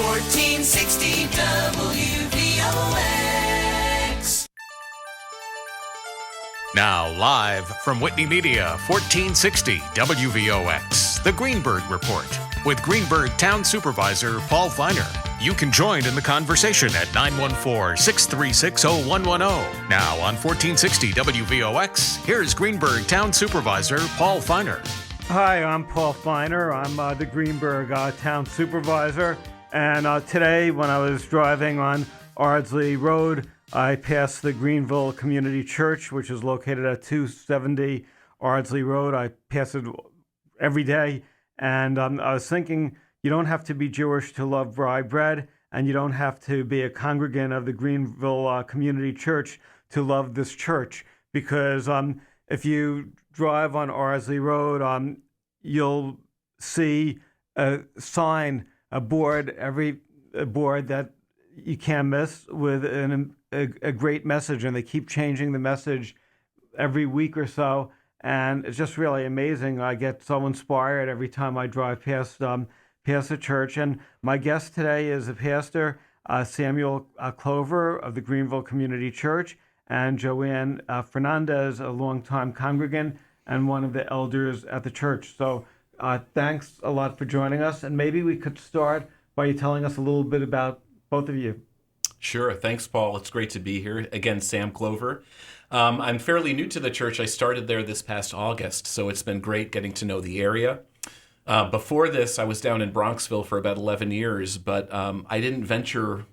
1460 WVOX. Now, live from Whitney Media, 1460 WVOX, the Greenburgh Report, with Greenburgh Town Supervisor Paul Feiner. You can join in the conversation at 914-636-0110. Now on 1460 WVOX, here's Greenburgh Town Supervisor Paul Feiner. Hi, I'm Paul Feiner. I'm the Greenburgh Town Supervisor. And today, when I was driving on Ardsley Road, I passed the Greenville Community Church, which is located at 270 Ardsley Road. I pass it every day. And I was thinking, you don't have to be Jewish to love rye bread, and you don't have to be a congregant of the Greenville Community Church to love this church. Because if you drive on Ardsley Road, you'll see a sign, a board that you can't miss with a great message, and they keep changing the message every week or so, and it's just really amazing. I get so inspired every time I drive past the church. And my guest today is a pastor, Samuel Clover of the Greenville Community Church, and Joanne Fernandez, a longtime congregant and one of the elders at the church. So thanks a lot for joining us, and maybe we could start by you telling us a little bit about both of you. Sure. Thanks, Paul. It's great to be here. Again, Sam Clover. I'm fairly new to the church. I started there this past August, so it's been great getting to know the area. Before this, I was down in Bronxville for about 11 years, but I didn't venture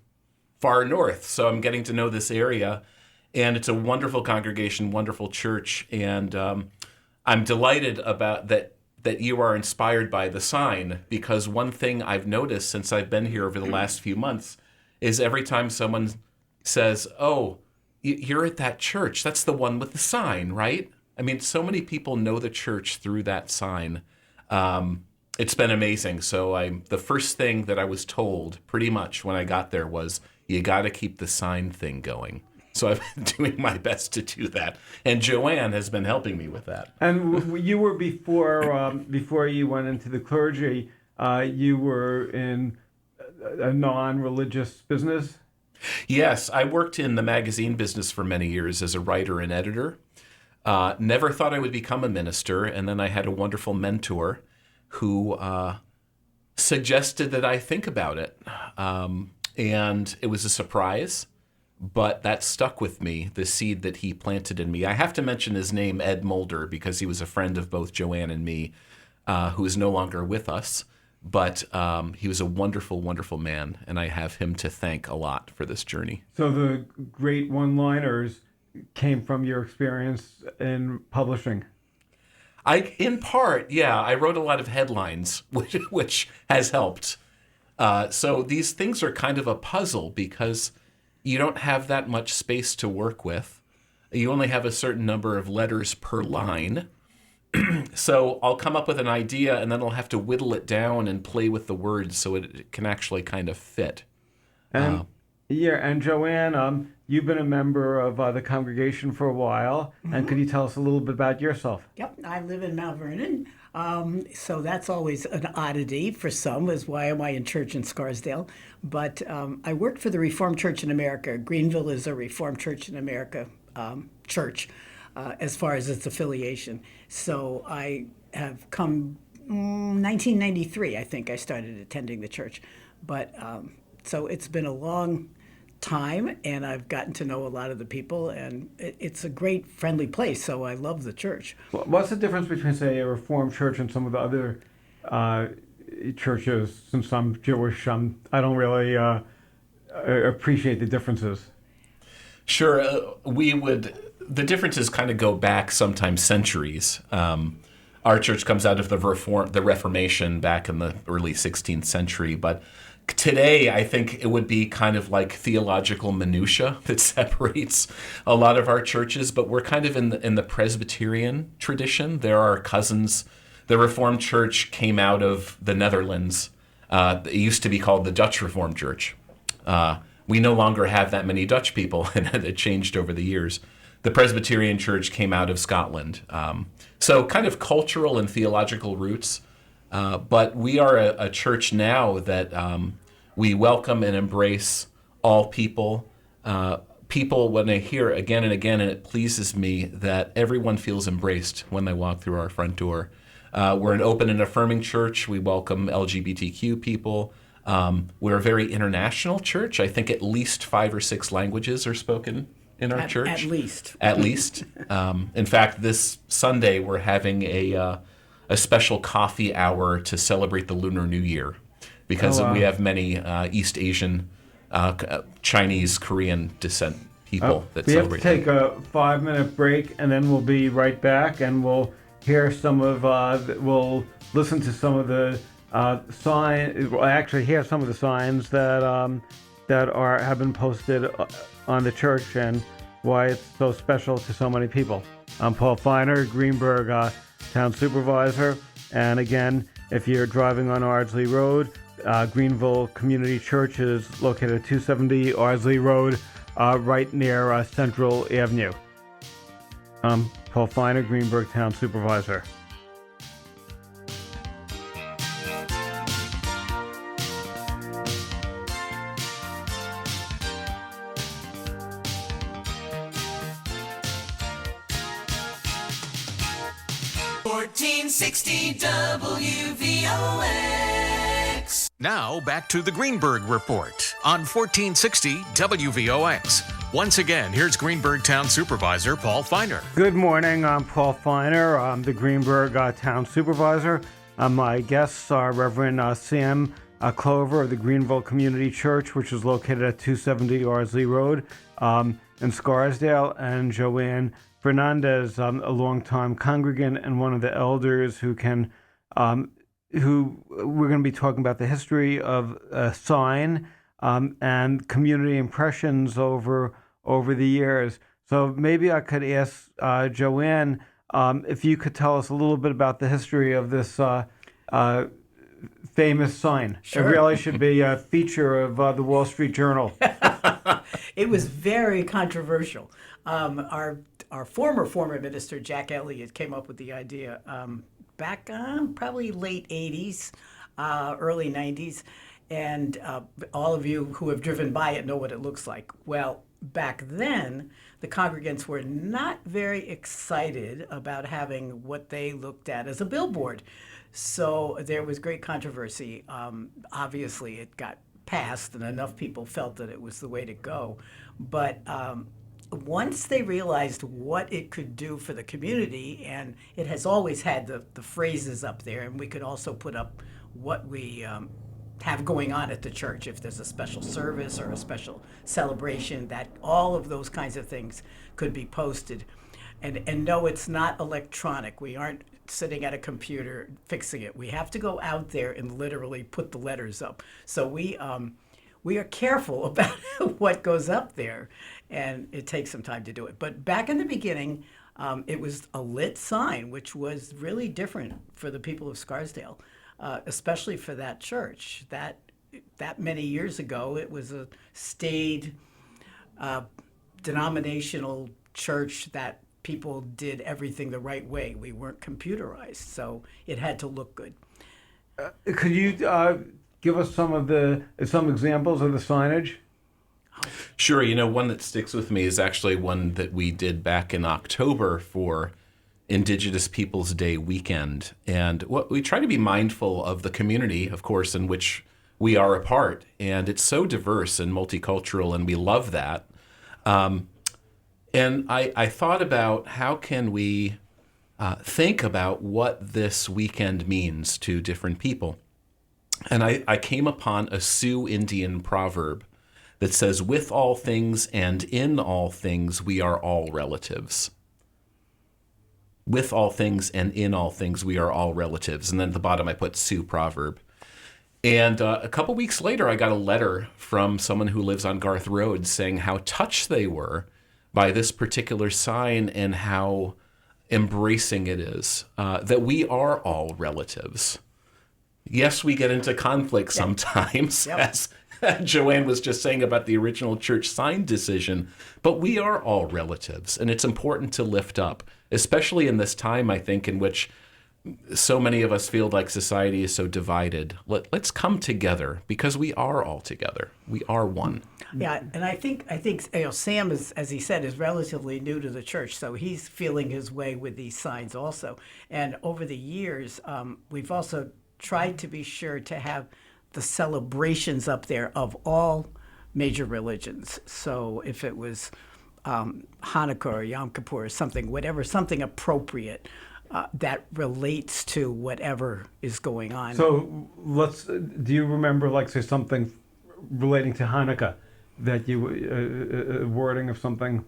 far north, so I'm getting to know this area, and it's a wonderful congregation, wonderful church, and I'm delighted about that you are inspired by the sign, because one thing I've noticed since I've been here over the last few months is every time someone says, oh, you're at that church, that's the one with the sign, right? I mean, so many people know the church through that sign. It's been amazing. So the first thing that I was told pretty much when I got there was, you got to keep the sign thing going. So I've been doing my best to do that. And Joanne has been helping me with that. And you were before you went into the clergy, you were in a non-religious business? Yes, I worked in the magazine business for many years as a writer and editor. Never thought I would become a minister, and then I had a wonderful mentor who suggested that I think about it. And it was a surprise, but that stuck with me, the seed that he planted in me. I have to mention his name, Ed Mulder, because he was a friend of both Joanne and me, who is no longer with us. But he was a wonderful, wonderful man, and I have him to thank a lot for this journey. So the great one-liners came from your experience in publishing? In part, yeah. I wrote a lot of headlines, which has helped. So these things are kind of a puzzle because you don't have that much space to work with. You only have a certain number of letters per line. So I'll come up with an idea, and then I'll have to whittle it down and play with the words so it can actually kind of fit. And and Joanne, you've been a member of the congregation for a while, and could you tell us a little bit about yourself? Yep, I live in Mount Vernon, so that's always an oddity for some, is why am I in church in Scarsdale? But I worked for the Reformed Church in America. Greenville is a Reformed Church in America church. As far as its affiliation. So I have come 1993, I think I started attending the church. But so it's been a long time, and I've gotten to know a lot of the people, and it's a great, friendly place, so I love the church. What's the difference between, say, a Reformed church and some of the other churches? Since I'm Jewish, I don't really appreciate the differences. Sure, the differences kind of go back sometimes centuries. Our church comes out of the Reformation back in the early 16th century, but today I think it would be kind of like theological minutia that separates a lot of our churches, but we're kind of in the Presbyterian tradition. There are cousins. The Reformed Church came out of the Netherlands. It used to be called the Dutch Reformed Church. We no longer have that many Dutch people, and it changed over the years. The Presbyterian Church came out of Scotland. So kind of cultural and theological roots. But we are a church now that We welcome and embrace all people. People, when they hear again and again, and it pleases me that everyone feels embraced when they walk through our front door. We're an open and affirming church. We welcome LGBTQ people. We're a very international church. I think at least 5 or 6 languages are spoken in our church. At least. At least. In fact, this Sunday we're having a special coffee hour to celebrate the Lunar New Year because we have many East Asian, Chinese, Korean descent people that celebrate. We have to take a 5-minute break, and then we'll be right back, and we'll hear some of. We'll listen to some of the signs. We'll actually hear some of the signs that have been posted on the church and why it's so special to so many people. I'm Paul Feiner, Greenburgh Town Supervisor, and again, if you're driving on Ardsley Road, Greenville Community Church is located at 270 Ardsley Road, right near Central Avenue. I'm Paul Feiner, Greenburgh Town Supervisor. WVOX. Now back to the Greenburgh Report on 1460 WVOX. Once again, here's Greenburgh Town Supervisor Paul Feiner. Good morning. I'm Paul Feiner. I'm the Greenburgh Town Supervisor. My guests are Reverend Sam Clover of the Greenville Community Church, which is located at 270 Ardsley Road in Scarsdale, and Joanne Fernandez, a longtime congregant and one of the elders who we're going to be talking about the history of a sign and community impressions over the years. So maybe I could ask Joanne if you could tell us a little bit about the history of this famous sign. Sure. It really should be a feature of the Wall Street Journal. It was very controversial. Our former minister, Jack Elliott, came up with the idea back probably late 80s, early 90s. And all of you who have driven by it know what it looks like. Well, back then, the congregants were not very excited about having what they looked at as a billboard. So there was great controversy. Obviously, it got passed, and enough people felt that it was the way to go. But once they realized what it could do for the community, and it has always had the phrases up there, and we could also put up what we have going on at the church, if there's a special service or a special celebration, that all of those kinds of things could be posted. And no, it's not electronic. We aren't sitting at a computer fixing it. We have to go out there and literally put the letters up. So we are careful about what goes up there, and it takes some time to do it. But back in the beginning, it was a lit sign, which was really different for the people of Scarsdale, especially for that church. That many years ago, it was a staid, denominational church that people did everything the right way. We weren't computerized, so it had to look good. Could you give us some examples of the signage? Sure. One that sticks with me is actually one that we did back in October for Indigenous Peoples Day weekend. And what we try to be mindful of the community, of course, in which we are a part. And it's so diverse and multicultural, and we love that. And I thought about how can we think about what this weekend means to different people. And I came upon a Sioux Indian proverb that says, with all things and in all things, we are all relatives. With all things and in all things, we are all relatives. And then at the bottom, I put Sioux proverb. And a couple weeks later, I got a letter from someone who lives on Garth Road saying how touched they were by this particular sign and how embracing it is, that we are all relatives. Yes, we get into conflict sometimes, as Joanne was just saying about the original church sign decision, but we are all relatives, and it's important to lift up, especially in this time, I think, in which so many of us feel like society is so divided. Let's come together because we are all together. We are one. Yeah, and I think Sam is, as he said, is relatively new to the church, so he's feeling his way with these signs also. And over the years, we've also tried to be sure to have the celebrations up there of all major religions. So if it was Hanukkah or Yom Kippur or something, something appropriate that relates to whatever is going on. So do you remember, like, say, something relating to Hanukkah that you, wording of something?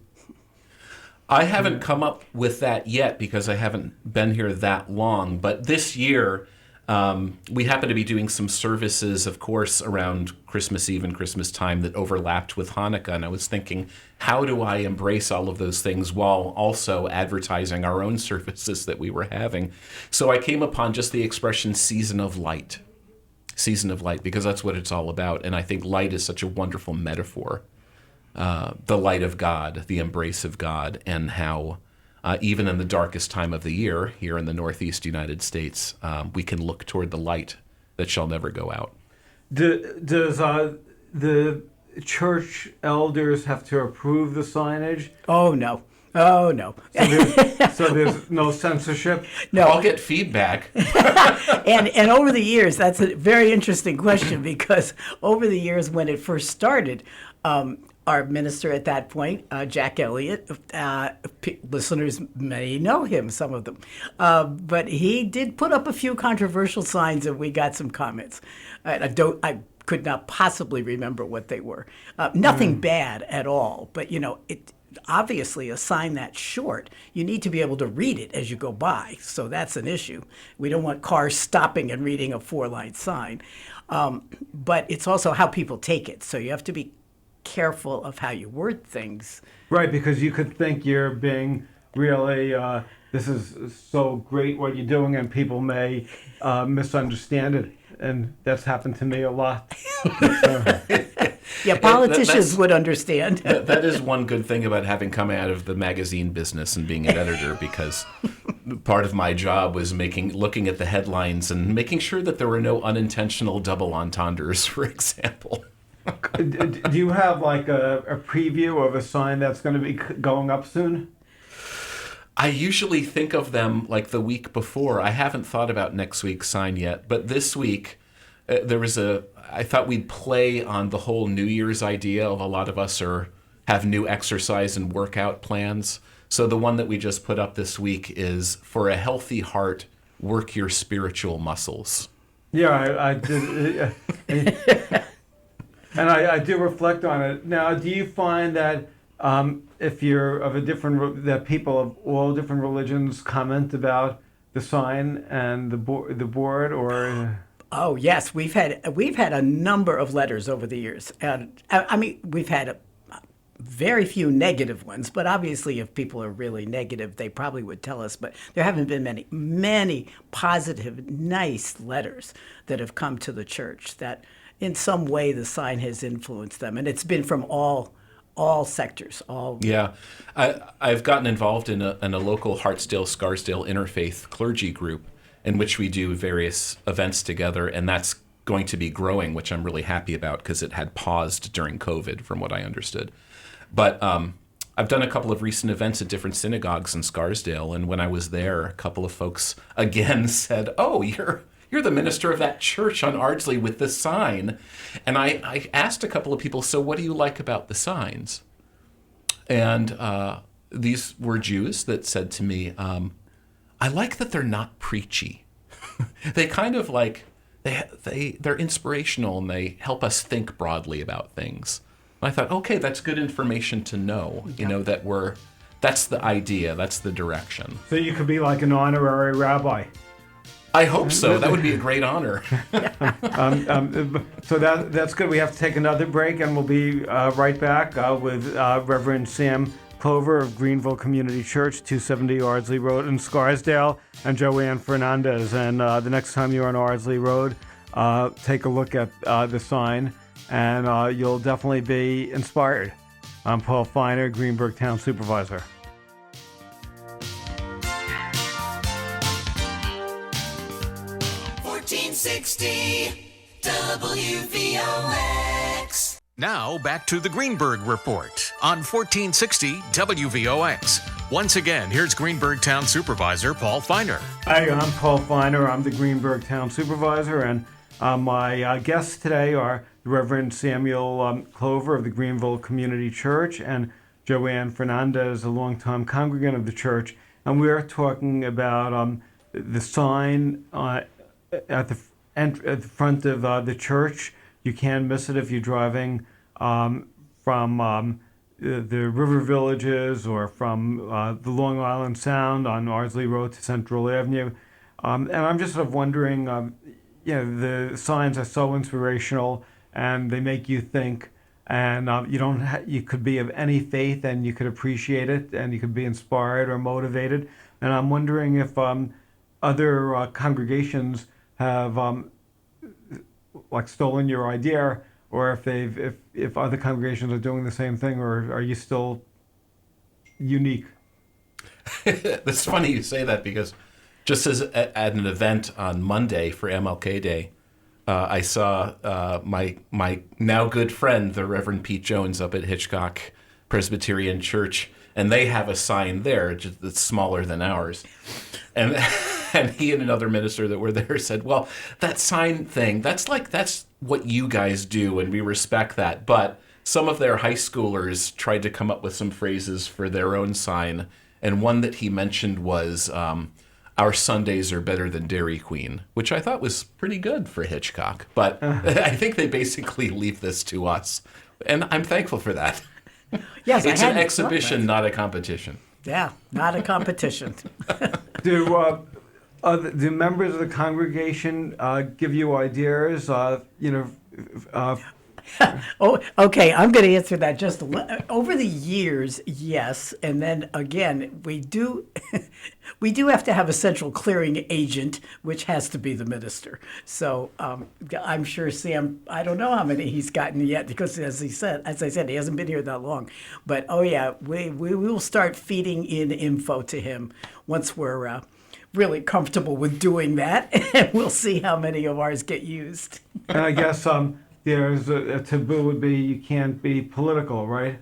I haven't come up with that yet because I haven't been here that long. But this year, we happen to be doing some services, of course, around Christmas Eve and Christmas time that overlapped with Hanukkah. And I was thinking, how do I embrace all of those things while also advertising our own services that we were having? So I came upon just the expression season of light. Season of light, because that's what it's all about. And I think light is such a wonderful metaphor. The light of God, the embrace of God, and how even in the darkest time of the year, here in the Northeast United States, we can look toward the light that shall never go out. Does the church elders have to approve the signage? Oh, no. Oh, no. So there's no censorship? No. I'll get feedback. And over the years, that's a very interesting question, because over the years when it first started, our minister at that point, Jack Elliott, listeners may know him, some of them, but he did put up a few controversial signs, and we got some comments. I could not possibly remember what they were. Nothing bad at all, but obviously a sign that short, you need to be able to read it as you go by. So that's an issue. We don't want cars stopping and reading a 4-line sign. But it's also how people take it. So you have to be careful of how you word things. Right, because you could think you're being really, this is so great what you're doing, and people may misunderstand it. And that's happened to me a lot. Yeah, politicians would understand. That is one good thing about having come out of the magazine business and being an editor, because part of my job was looking at the headlines and making sure that there were no unintentional double entendres, for example. Do you have like a preview of a sign that's going to be going up soon? I usually think of them like the week before. I haven't thought about next week's sign yet, but this week I thought we'd play on the whole New Year's idea of a lot of us have new exercise and workout plans. So the one that we just put up this week is, for a healthy heart, work your spiritual muscles. Yeah, I did. And I do reflect on it. Now, do you find that if you're of that people of all different religions comment about the sign and the board, or? Oh yes, we've had a number of letters over the years. I mean, we've had very few negative ones, but obviously, if people are really negative, they probably would tell us. But there haven't been many positive, nice letters that have come to the church that, in some way, the sign has influenced them, and it's been from all sectors. Yeah, I've gotten involved in a local Hartsdale-Scarsdale interfaith clergy group in which we do various events together, and that's going to be growing, which I'm really happy about because it had paused during COVID, from what I understood. But I've done a couple of recent events at different synagogues in Scarsdale, and when I was there, a couple of folks again said, "Oh, you're the minister of that church on Ardsley with the sign." And I asked a couple of people, "So what do you like about the signs?" And these were Jews that said to me, "I like that they're not preachy. They kind of like, they're inspirational, and they help us think broadly about things." And I thought, okay, that's good information to know, that's the idea, that's the direction. So you could be like an honorary rabbi. I hope so. That would be a great honor. So that's good. We have to take another break, and we'll be right back with Reverend Sam Clover of Greenville Community Church, 270 Ardsley Road in Scarsdale, and Joanne Fernandez. And the next time you're on Ardsley Road, take a look at the sign, and you'll definitely be inspired. I'm Paul Feiner, Greenburgh Town Supervisor. 1460 WVOX. Now back to the Greenburgh Report on 1460 WVOX. Once again, here's Greenburgh Town Supervisor Paul Feiner. Hi, I'm Paul Feiner. I'm the Greenburgh Town Supervisor, and my guests today are the Reverend Samuel Clover of the Greenville Community Church and Joanne Fernandez, a longtime congregant of the church. And we are talking about the sign at the front of the church. You can't miss it if you're driving from the river villages or from the Long Island Sound on Ardsley Road to Central Avenue. And I'm just sort of wondering, the signs are so inspirational and they make you think. And you could be of any faith and you could appreciate it and you could be inspired or motivated. And I'm wondering if other congregations have stolen your idea, or if other congregations are doing the same thing, or are you still unique? It's funny you say that, because just as at an event on Monday for MLK Day, I saw my now good friend, the Reverend Pete Jones, up at Hitchcock Presbyterian Church, and they have a sign there that's smaller than ours. And he and another minister that were there said, well, that sign thing, that's what you guys do, and we respect that. But some of their high schoolers tried to come up with some phrases for their own sign, and one that he mentioned was, our Sundays are better than Dairy Queen, which I thought was pretty good for Hitchcock. But I think they basically leave this to us, and I'm thankful for that. Yes, it's an exhibition, not a competition. Yeah, not a competition. Do members of the congregation give you ideas? Oh, okay. I'm going to answer that just over the years. Yes, and then again, we do have to have a central clearing agent, which has to be the minister. So I'm sure Sam. I don't know how many he's gotten yet, because as I said, he hasn't been here that long. But oh yeah, we will start feeding in info to him once we're really comfortable with doing that, and we'll see how many of ours get used. And I guess there's a taboo would be you can't be political, right?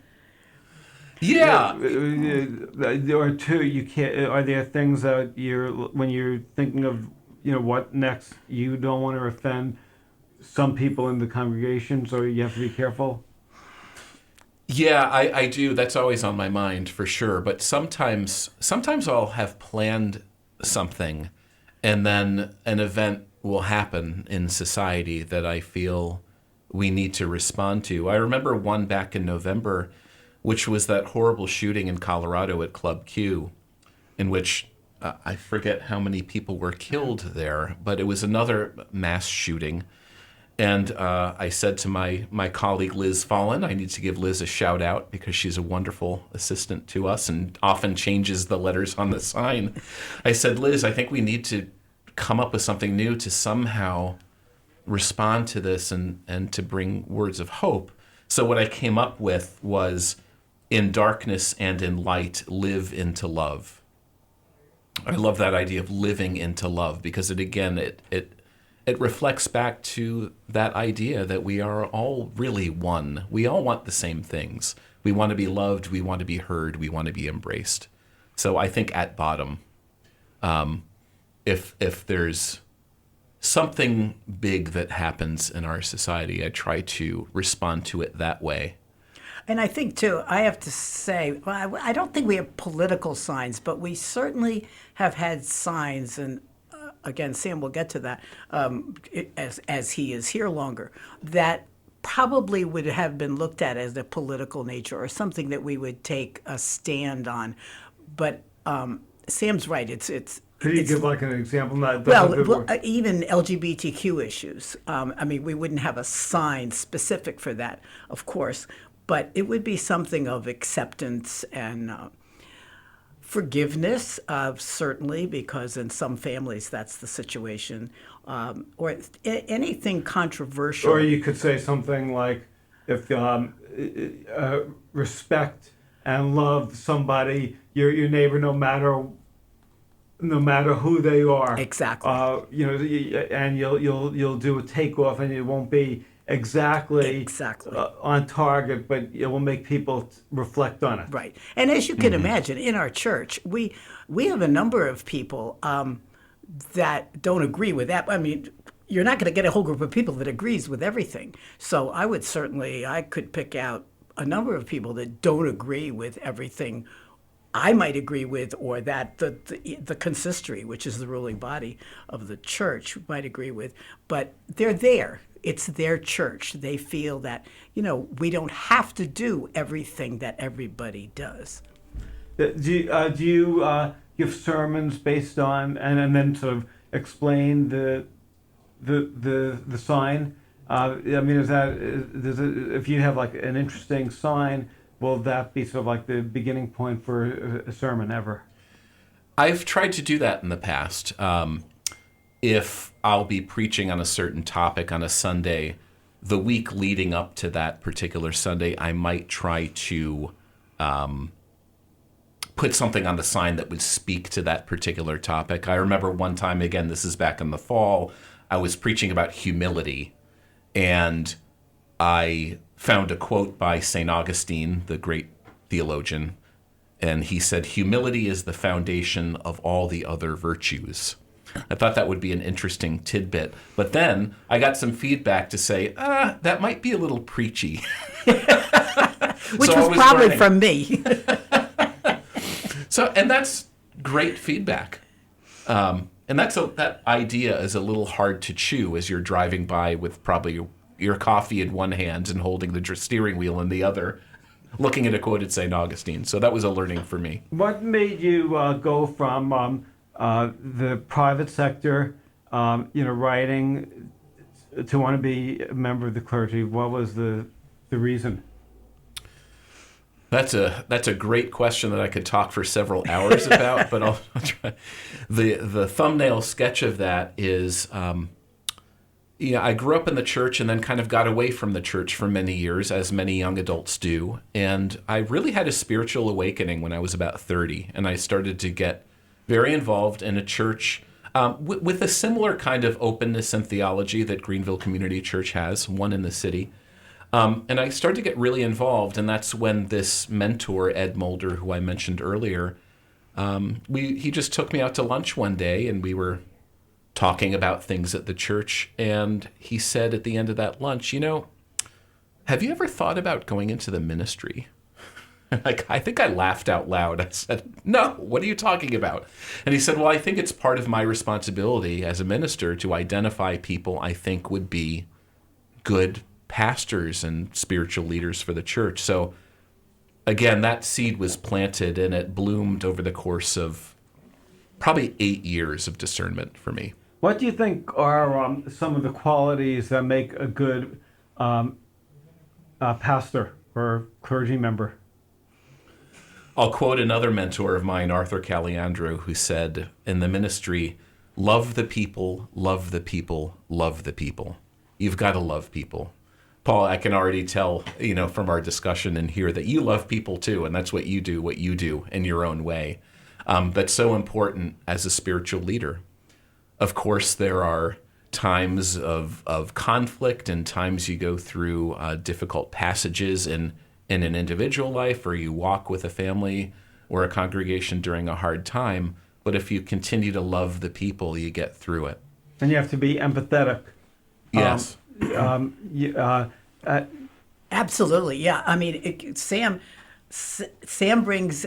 Yeah. Or two, you can't. Are there things that when you're thinking of what next, you don't want to offend some people in the congregation, so you have to be careful? Yeah, I do. That's always on my mind for sure. But sometimes I'll have planned something, and then an event will happen in society that I feel we need to respond to. I remember one back in November, which was that horrible shooting in Colorado at Club Q, in which I forget how many people were killed there, but it was another mass shooting. And I said to my colleague Liz Fallon, I need to give Liz a shout out because she's a wonderful assistant to us and often changes the letters on the sign. I said, Liz, I think we need to come up with something new to somehow respond to this and to bring words of hope. So what I came up with was, in darkness and in light, live into love. I love that idea of living into love, because it reflects back to that idea that we are all really one. We all want the same things. We want to be loved, we want to be heard, we want to be embraced. So I think at bottom, if there's something big that happens in our society, I try to respond to it that way. And I think, too, I have to say, well, I don't think we have political signs, but we certainly have had signs, and again, Sam will get to that as he is here longer, that probably would have been looked at as a political nature or something that we would take a stand on. But Sam's right. Could you give like an example? Even LGBTQ issues. We wouldn't have a sign specific for that, of course, but it would be something of acceptance and forgiveness, certainly, because in some families that's the situation, or anything controversial. Or you could say something like, if respect and love somebody, your neighbor, no matter no matter who they are. Exactly. And you'll do a takeoff, and it won't be exactly on target, but it will make people reflect on it. Right. And as you can imagine, in our church, we have a number of people that don't agree with that. I mean, you're not going to get a whole group of people that agrees with everything. So I could pick out a number of people that don't agree with everything I might agree with, or that the consistory, which is the ruling body of the church, might agree with. But they're there. It's their church. They feel that, we don't have to do everything that everybody does. Do you give sermons based on, and then sort of explain the sign? If you have like an interesting sign, will that be sort of like the beginning point for a sermon ever? I've tried to do that in the past. If I'll be preaching on a certain topic on a Sunday, the week leading up to that particular Sunday, I might try to put something on the sign that would speak to that particular topic. I remember one time, again, this is back in the fall, I was preaching about humility, and I found a quote by St. Augustine, the great theologian, and he said, "Humility is the foundation of all the other virtues." I thought that would be an interesting tidbit, but then I got some feedback to say, that might be a little preachy. Which was probably from me. And that's great feedback. And that idea is a little hard to chew as you're driving by with probably your coffee in one hand and holding the steering wheel in the other, looking at a quoted St. Augustine. So that was a learning for me. What made you go from the private sector, writing, to want to be a member of the clergy? What was the reason? That's a great question that I could talk for several hours about, but I'll try. The thumbnail sketch of that is, I grew up in the church and then kind of got away from the church for many years, as many young adults do. And I really had a spiritual awakening when I was about 30, and I started to get very involved in a church with a similar kind of openness and theology that Greenville Community Church has, one in the city. And I started to get really involved, and that's when this mentor, Ed Mulder, who I mentioned earlier, he just took me out to lunch one day, and we were talking about things at the church, and he said at the end of that lunch, have you ever thought about going into the ministry? I think I laughed out loud. I said, no, what are you talking about? And he said, well, I think it's part of my responsibility as a minister to identify people I think would be good pastors and spiritual leaders for the church. So again, that seed was planted, and it bloomed over the course of probably 8 years of discernment for me. What do you think are some of the qualities that make a good pastor or clergy member? I'll quote another mentor of mine, Arthur Caliandro, who said in the ministry, love the people, love the people, love the people. You've got to love people. Paul, I can already tell, from our discussion in here that you love people too, and that's what you do in your own way. That's so important as a spiritual leader. Of course, there are times of conflict and times you go through difficult passages in an individual life, or you walk with a family or a congregation during a hard time. But if you continue to love the people, you get through it. And you have to be empathetic. Yes. Absolutely, yeah. I mean, Sam brings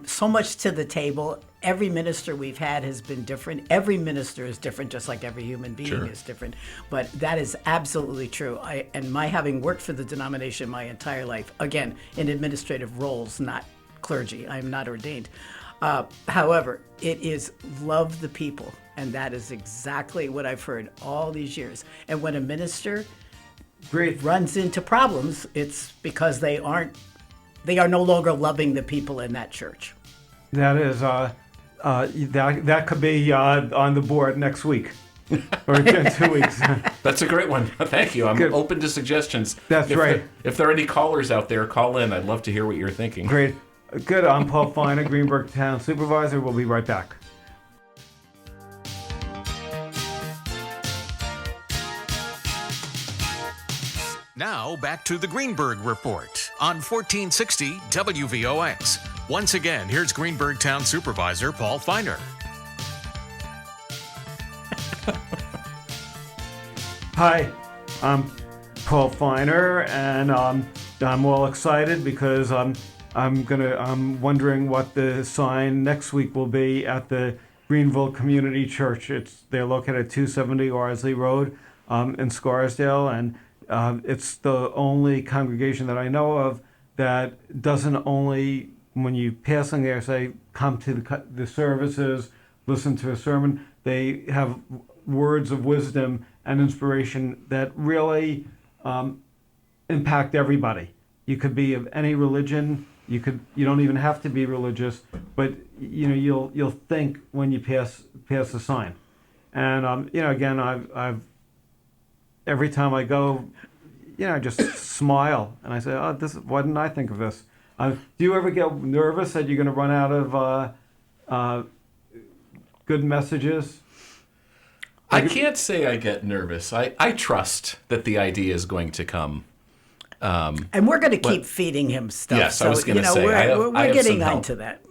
so much to the table. Every minister we've had has been different. Every minister is different, just like every human being is different. But that is absolutely true. And my having worked for the denomination my entire life, again, in administrative roles, not clergy. I'm not ordained. However, it is love the people. And that is exactly what I've heard all these years. And when a minister runs into problems, it's because they are no longer loving the people in that church. That is, that could be on the board next week or in 2 weeks. That's a great one. Thank you. I'm open to suggestions. That's right. If there are any callers out there, call in. I'd love to hear what you're thinking. Great. Good. I'm Paul Feiner, Greenburgh Town Supervisor. We'll be right back. Now back to the Greenburgh Report on 1460 WVOX. Once again, here's Greenburgh Town Supervisor Paul Feiner. Hi, I'm Paul Feiner, and I'm all excited because I'm wondering what the sign next week will be at the Greenville Community Church. They're located at 270 Ardsley Road in Scarsdale, and it's the only congregation that I know of that doesn't only, when you passing there, say, come to the services, listen to a sermon. They have words of wisdom and inspiration that really impact everybody. You could be of any religion. You don't even have to be religious, but you'll think when you pass the sign. And again, I've every time I go, I just smile and I say, "Oh, why didn't I think of this?" Do you ever get nervous that you're going to run out of good messages? I can't say I get nervous. I trust that the idea is going to come. And we're going to keep feeding him stuff. Yes, I was going to say. We're getting onto that.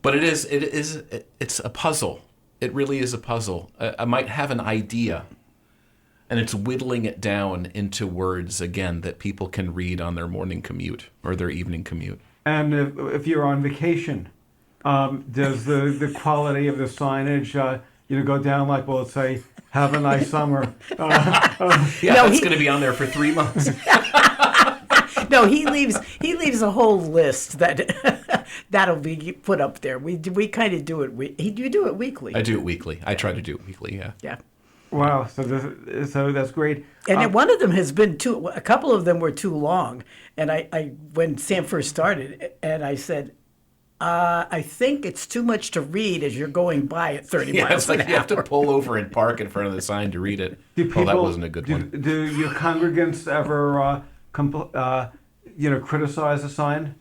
But it's a puzzle. It really is a puzzle. I might have an idea, and it's whittling it down into words, again, that people can read on their morning commute or their evening commute. And if you're on vacation, does the quality of the signage go down like, well, let's say, "Have a nice summer"? It's going to be on there for 3 months. No, he leaves a whole list that'll be put up there. We kind of do it. You do it weekly. I do it weekly. I try to do it weekly. Yeah. Yeah. Wow. So that's great. And one of them has been a couple of them were too long. And I when Sam first started, and I said, I think it's too much to read as you're going by at 30 miles it's like an you have to hour. pull over and park in front of the sign to read it. That wasn't a good one. Do your congregants ever criticize a sign?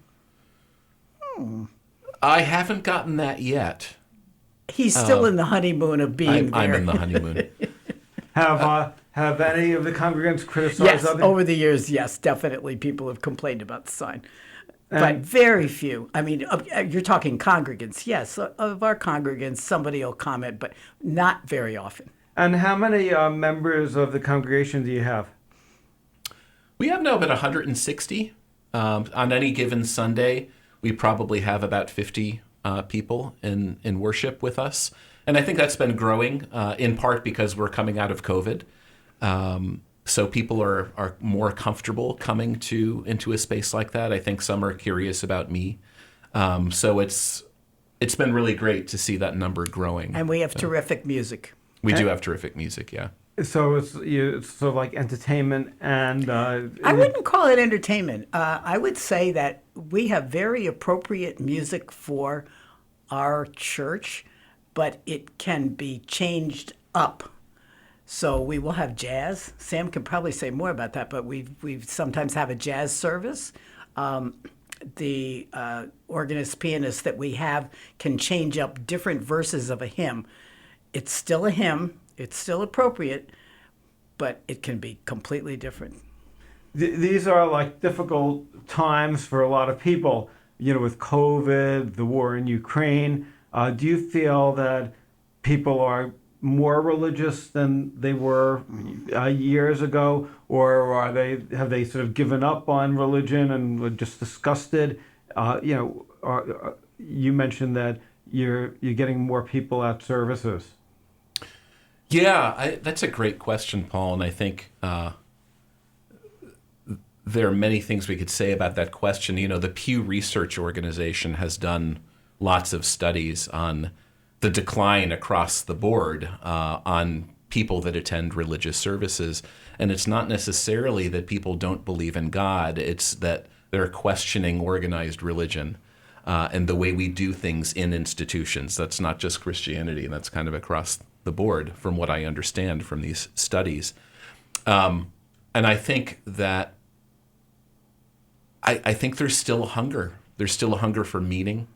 I haven't gotten that yet. He's still in the honeymoon of being there. I'm in the honeymoon. Have any of the congregants criticized Yes, others? over the years, yes, definitely people have complained about the sign. But very few. I mean, you're talking congregants. Yes, of our congregants, somebody will comment, but not very often. And how many members of the congregation do you have? We have now about 160. On any given Sunday, we probably have about 50 people in worship with us. And I think that's been growing, in part because we're coming out of COVID. So people are more comfortable coming into a space like that. I think some are curious about me. So it's been really great to see that number growing. And we have terrific music. We do have terrific music, yeah. So it's sort of like entertainment and... I wouldn't call it entertainment. I would say that we have very appropriate music for our church, but it can be changed up. So we will have jazz. Sam can probably say more about that, but we sometimes have a jazz service. The organist pianist that we have can change up different verses of a hymn. It's still a hymn. It's still appropriate, but it can be completely different. These are like difficult times for a lot of people, with COVID, the war in Ukraine. Do you feel that people are more religious than they were years ago, or have they sort of given up on religion and were just disgusted? You mentioned that you're getting more people at services. Yeah, that's a great question, Paul, and I think there are many things we could say about that question. The Pew Research Organization has done lots of studies on the decline across the board on people that attend religious services. And it's not necessarily that people don't believe in God, it's that they're questioning organized religion and the way we do things in institutions. That's not just Christianity, and that's kind of across the board from what I understand from these studies. And I think that I think there's still a hunger. There's still a hunger for meaning.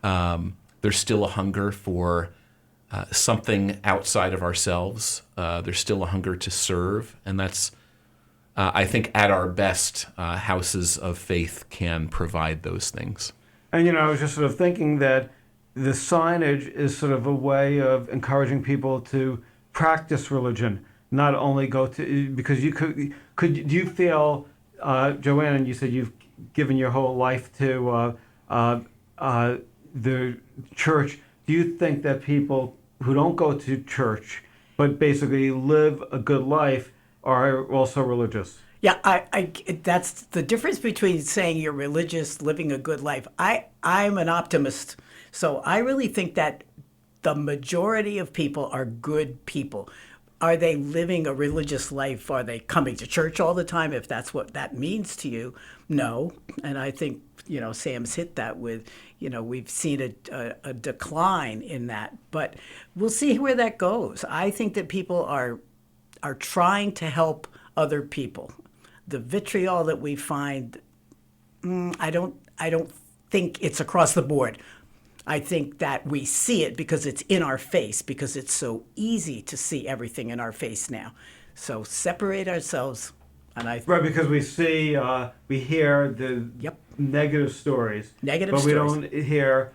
There's still a hunger for something outside of ourselves. There's still a hunger to serve, and that's I think at our best, houses of faith can provide those things. And, I was just sort of thinking that the signage is sort of a way of encouraging people to practice religion, not only go to, because you do you feel, Joanne, and you said you've given your whole life to the church. Do you think that people who don't go to church but basically live a good life are also religious? Yeah, I that's the difference between saying you're religious, living a good life. I'm an optimist, so I really think that the majority of people are good people. Are they living a religious life? Are they coming to church all the time? If that's what that means to you, no. And I think Sam's hit that with we've seen a decline in that, but we'll see where that goes. I think that people are trying to help other people. The vitriol that we find, I don't think it's across the board. I think that we see it because it's in our face, because it's so easy to see everything in our face now. So separate ourselves, and right, because we see, we hear the negative stories, but we don't hear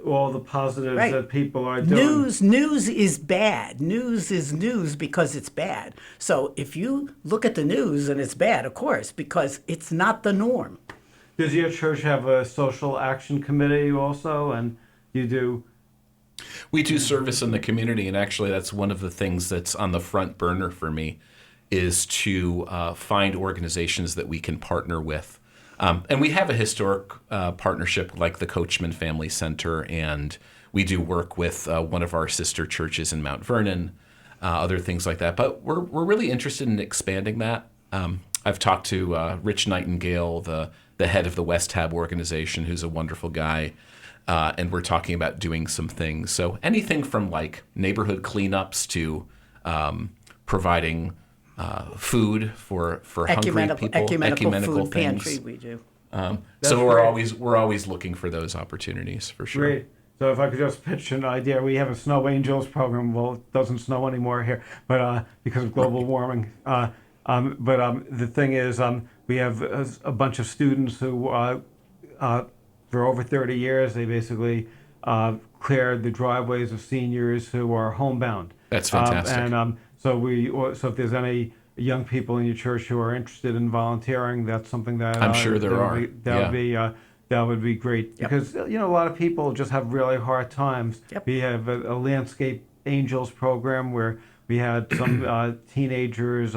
all the positives that people are doing. News is bad. News is news because it's bad. So if you look at the news and it's bad, of course, because it's not the norm. Does your church have a social action committee also? And you do? We do service in the community, and actually that's one of the things that's on the front burner for me, is to find organizations that we can partner with. And we have a historic partnership like the Coachman Family Center, and we do work with one of our sister churches in Mount Vernon, other things like that. But we're really interested in expanding that. I've talked to Rich Nightingale, the head of the West Hab organization, who's a wonderful guy, and we're talking about doing some things. So anything from like neighborhood cleanups to providing food for hungry people, ecumenical food things. Pantry we do. So we're always looking for those opportunities for sure. Great. So if I could just pitch an idea, we have a Snow Angels program. Well, it doesn't snow anymore here, but because of global warming. But the thing is, we have a bunch of students who, for over 30 years, they basically cleared the driveways of seniors who are homebound. That's fantastic. So if there's any young people in your church who are interested in volunteering, that's something that I'm sure there are. That would be great. Yep. Because a lot of people just have really hard times. Yep. We have a Landscape Angels program where we had some teenagers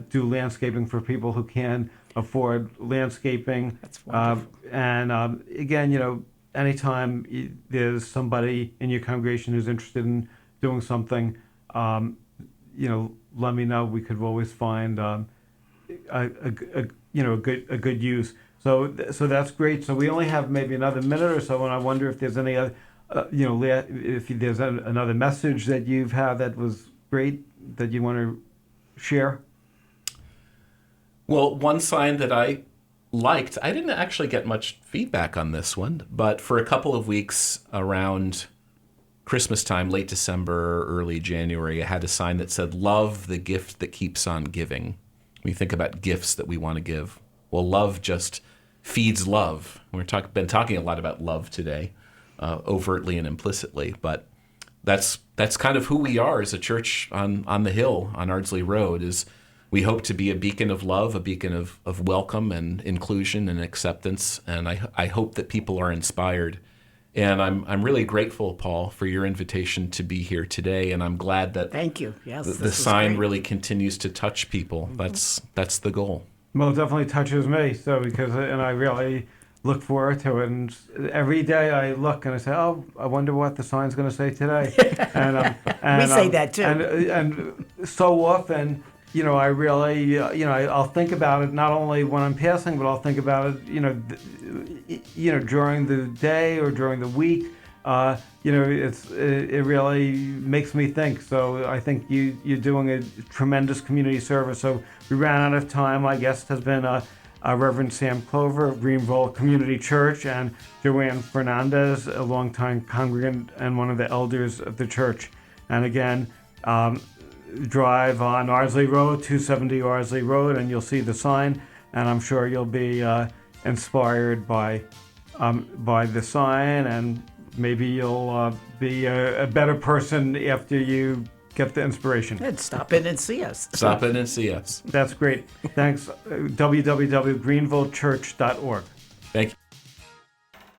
do landscaping for people who can't afford landscaping. That's wonderful. And again, anytime there's somebody in your congregation who's interested in doing something, let me know. We could always find a good use. So that's great. So we only have maybe another minute or so, and I wonder if there's any other, if there's another message that you've had that was great that you want to share. Well, one sign that I liked, I didn't actually get much feedback on this one, but for a couple of weeks around Christmas time, late December, early January, I had a sign that said, "Love the gift that keeps on giving." When you think about gifts that we want to give, well, love just feeds love. We've been talking a lot about love today, overtly and implicitly, but that's kind of who we are as a church on the hill on Ardsley Road. Is we hope to be a beacon of love, a beacon of welcome and inclusion and acceptance, and I hope that people are inspired. And I'm really grateful, Paul, for your invitation to be here today, and I'm glad that Thank you. Yes, the sign really continues to touch people. Mm-hmm. That's the goal. Well, it definitely touches me. And I really look forward to it. And every day I look and I say, "Oh, I wonder what the sign's going to say today." and we say that too. And so often, I really, I'll think about it not only when I'm passing, but I'll think about it, during the day or during the week. It really makes me think. So I think you're doing a tremendous community service. So we ran out of time. My guest has been Reverend Sam Clover of Greenville Community Church, and Joanne Fernandez, a longtime congregant and one of the elders of the church. And again, drive on Ardsley Road, 270 Ardsley Road, and you'll see the sign. And I'm sure you'll be inspired by the sign, and maybe you'll be a better person after you get the inspiration. And stop in and see us. Stop in and see us. That's great. Thanks. www.greenvillechurch.org. Thank you.